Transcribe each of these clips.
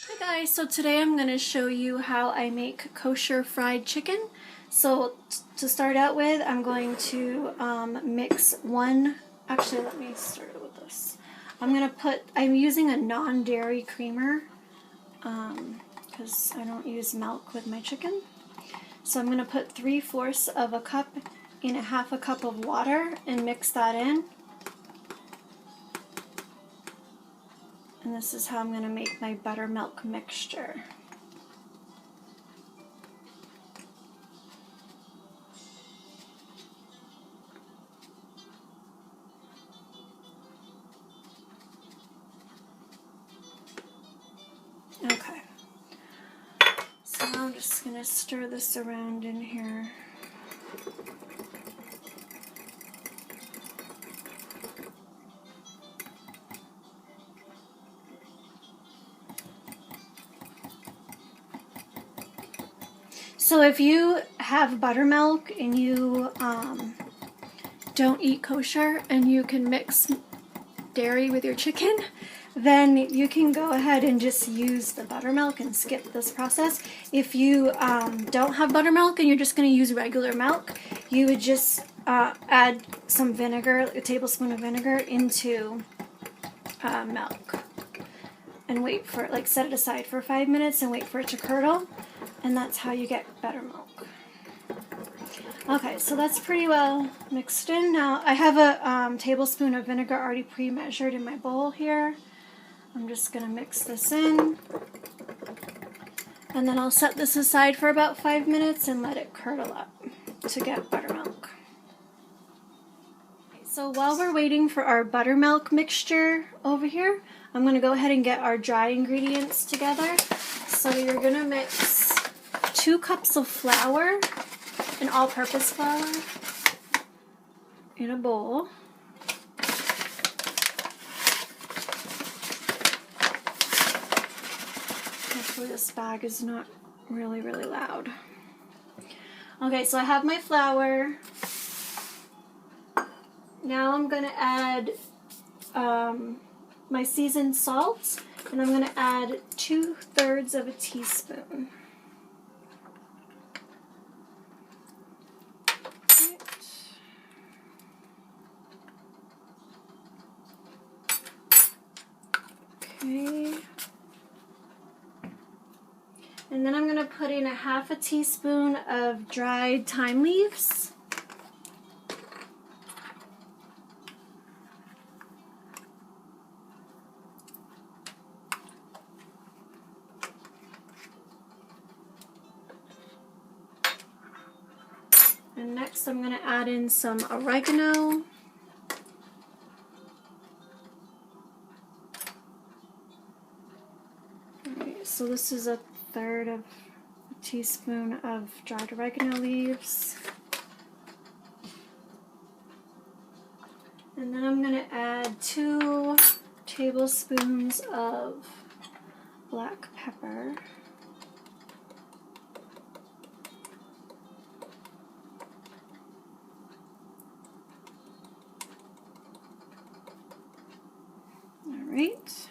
Hi guys, so today I'm going to show you how I make kosher fried chicken. So to start out with, I'm going to mix actually let me start with this. I'm using a non-dairy creamer because I don't use milk with my chicken. So I'm going to put 3/4 of a cup in a 1/2 cup of water and mix that in. And this is how I'm going to make my buttermilk mixture. Okay. So now I'm just going to stir this around in here. So if you have buttermilk and you don't eat kosher and you can mix dairy with your chicken, then you can go ahead and just use the buttermilk and skip this process. If you don't have buttermilk and you're just going to use regular milk, you would just add some vinegar, a tablespoon of vinegar, into milk and wait for it, set it aside for 5 minutes and wait for it to curdle, and that's how you get buttermilk. Okay, so that's pretty well mixed in. Now I have a tablespoon of vinegar already pre-measured in my bowl here. I'm just going to mix this in, and then I'll set this aside for about 5 minutes and let it curdle up to get buttermilk. So while we're waiting for our buttermilk mixture over here, I'm going to go ahead and get our dry ingredients together. So you're going to mix 2 cups of flour, an all-purpose flour, in a bowl. Hopefully this bag is not really loud. Okay, so I have my flour. Now I'm going to add my seasoned salt, and I'm going to add 2/3 of a teaspoon. Okay. And then I'm going to put in a 1/2 teaspoon of dried thyme leaves. And next I'm going to add in some oregano. Alright, so this is 1/3 of a teaspoon of dried oregano leaves. And then I'm going to add 2 tablespoons of black pepper. Alright.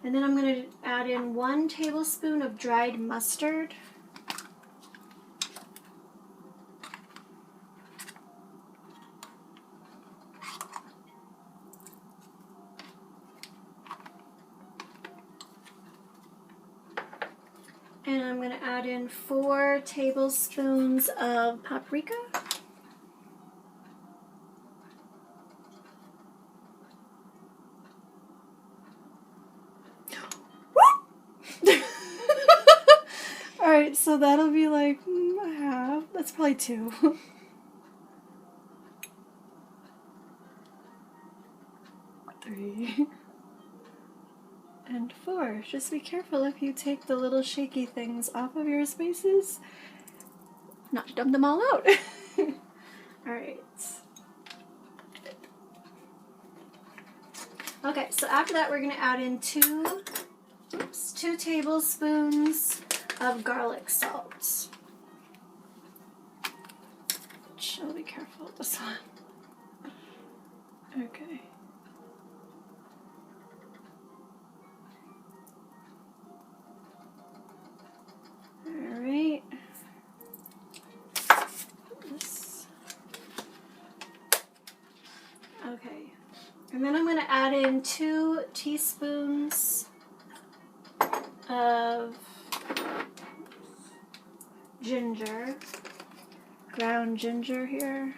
And then I'm going to add in 1 tablespoon of dried mustard. And I'm going to add in 4 tablespoons of paprika. Alright, so that'll be like a half. That's probably 2. 3. And 4. Just be careful if you take the little shaky things off of your spices, not to dump them all out. Alright. Okay, so after that we're going to add in 2 tablespoons of garlic salt. be careful with this one. Okay. All right. This. Okay. And then I'm going to add in 2 teaspoons of ginger, ground ginger here.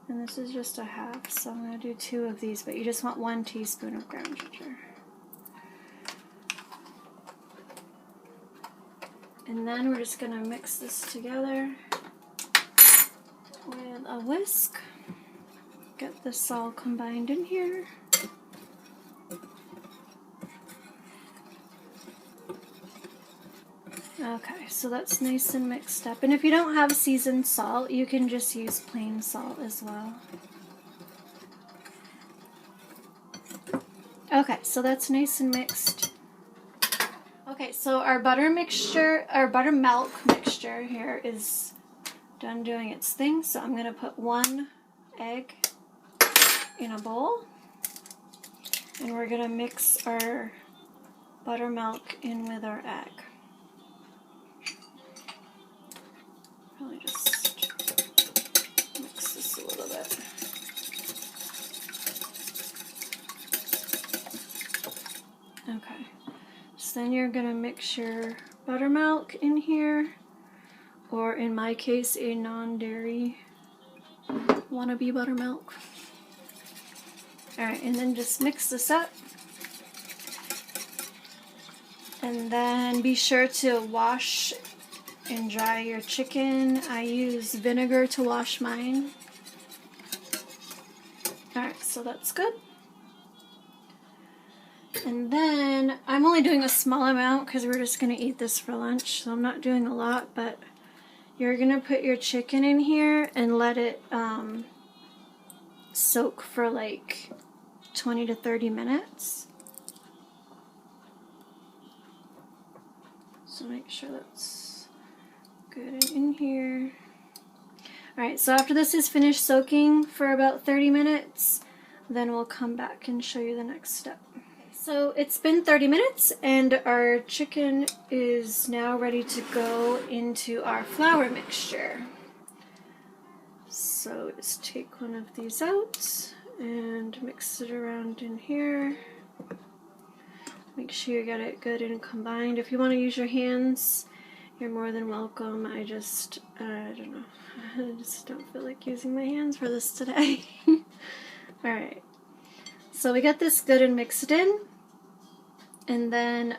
And this is just a half, so I'm going to do 2 of these, but you just want 1 teaspoon of ground ginger. And then we're just going to mix this together with a whisk. Get this all combined in here. Okay, so that's nice and mixed up. And if you don't have seasoned salt, you can just use plain salt as well. Okay, so that's nice and mixed. Okay, so our buttermilk mixture here is done doing its thing. So I'm going to put 1 egg in a bowl. And we're going to mix our buttermilk in with our egg. Probably just mix this a little bit. Okay, so then you're going to mix your buttermilk in here, or in my case, a non-dairy wannabe buttermilk. Alright, and then just mix this up. And then be sure to wash and dry your chicken. I use vinegar to wash mine. Alright, so that's good. And then I'm only doing a small amount because we're just going to eat this for lunch, so I'm not doing a lot, but you're going to put your chicken in here and let it soak for like 20 to 30 minutes. So make sure that's good in here. Alright, so after this is finished soaking for about 30 minutes, then we'll come back and show you the next step. So it's been 30 minutes and our chicken is now ready to go into our flour mixture. So just take one of these out and mix it around in here. Make sure you get it good and combined. If you want to use your hands, you're more than welcome. I don't know. I just don't feel like using my hands for this today. Alright. So we got this good and mixed in. And then,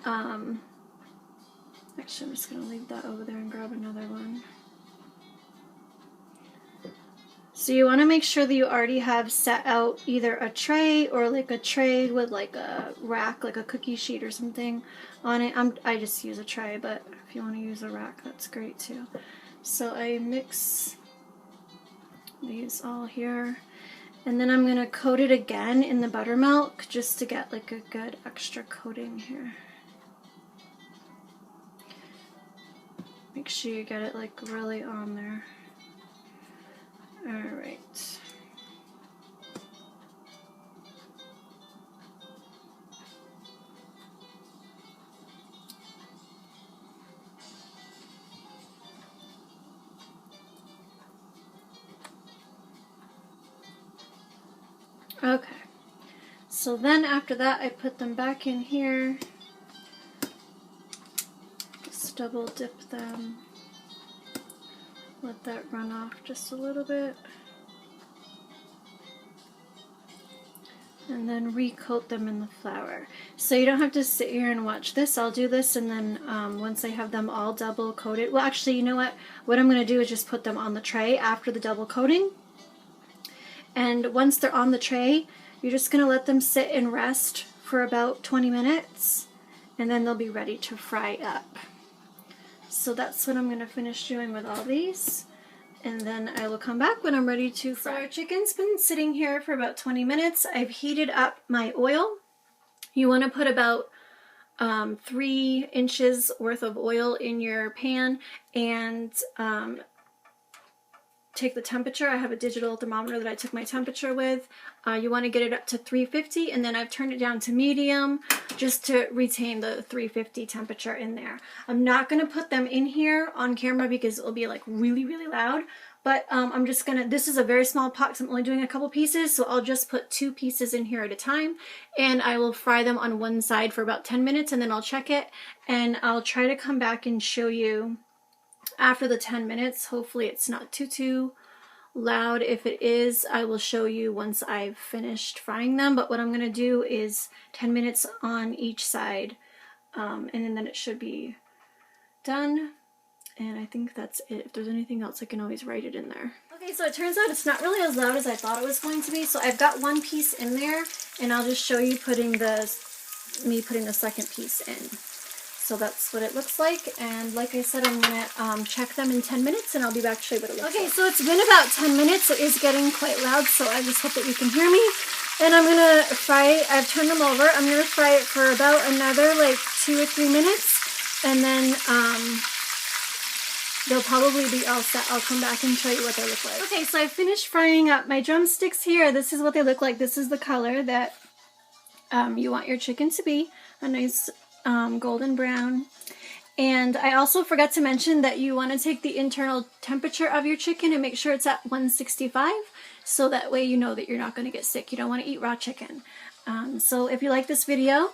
actually I'm just going to leave that over there and grab another one. So you want to make sure that you already have set out either a tray or like a tray with like a rack, like a cookie sheet or something on it. I just use a tray, but if you want to use a rack, that's great too. So I mix these all here. And then I'm going to coat it again in the buttermilk just to get like a good extra coating here. Make sure you get it like really on there. Alright. Okay, so then after that I put them back in here, just double dip them, let that run off just a little bit, and then recoat them in the flour. So you don't have to sit here and watch this. I'll do this, and then once I have them all double coated, well actually you know what I'm going to do is just put them on the tray after the double coating. And once they're on the tray, you're just going to let them sit and rest for about 20 minutes, and then they'll be ready to fry up. So that's what I'm going to finish doing with all these, and then I will come back when I'm ready to fry. So our chicken's been sitting here for about 20 minutes. I've heated up my oil. You want to put about 3 inches worth of oil in your pan, and take the temperature. I have a digital thermometer that I took my temperature with. You want to get it up to 350, and then I've turned it down to medium just to retain the 350 temperature in there. I'm not going to put them in here on camera because it'll be like really, really loud. But I'm just gonna, this is a very small pot because I'm only doing a couple pieces, so I'll just put 2 pieces in here at a time, and I will fry them on one side for about 10 minutes, and then I'll check it, and I'll try to come back and show you after the 10 minutes. Hopefully it's not too loud. If it is, I will show you once I've finished frying them, but what I'm gonna do is 10 minutes on each side, and then it should be done. And I think that's it. If there's anything else, I can always write it in there. Okay, so it turns out it's not really as loud as I thought it was going to be. So I've got one piece in there, and I'll just show you putting the second piece in. So that's what it looks like. And like I said, I'm gonna check them in 10 minutes, and I'll be back to show you what it looks like. Okay, so it's been about 10 minutes. It is getting quite loud, so I just hope that you can hear me. And I'm gonna fry. I've turned them over. I'm gonna fry it for about another like 2 or 3 minutes, and then they'll probably be all set. I'll come back and show you what they look like. Okay, so I finished frying up my drumsticks here. This is what they look like. This is the color that you want your chicken to be, a nice golden brown. And I also forgot to mention that you want to take the internal temperature of your chicken and make sure it's at 165, so that way you know that you're not going to get sick. You don't want to eat raw chicken. So if you like this video,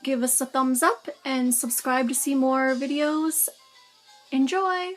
give us a thumbs up and subscribe to see more videos. Enjoy!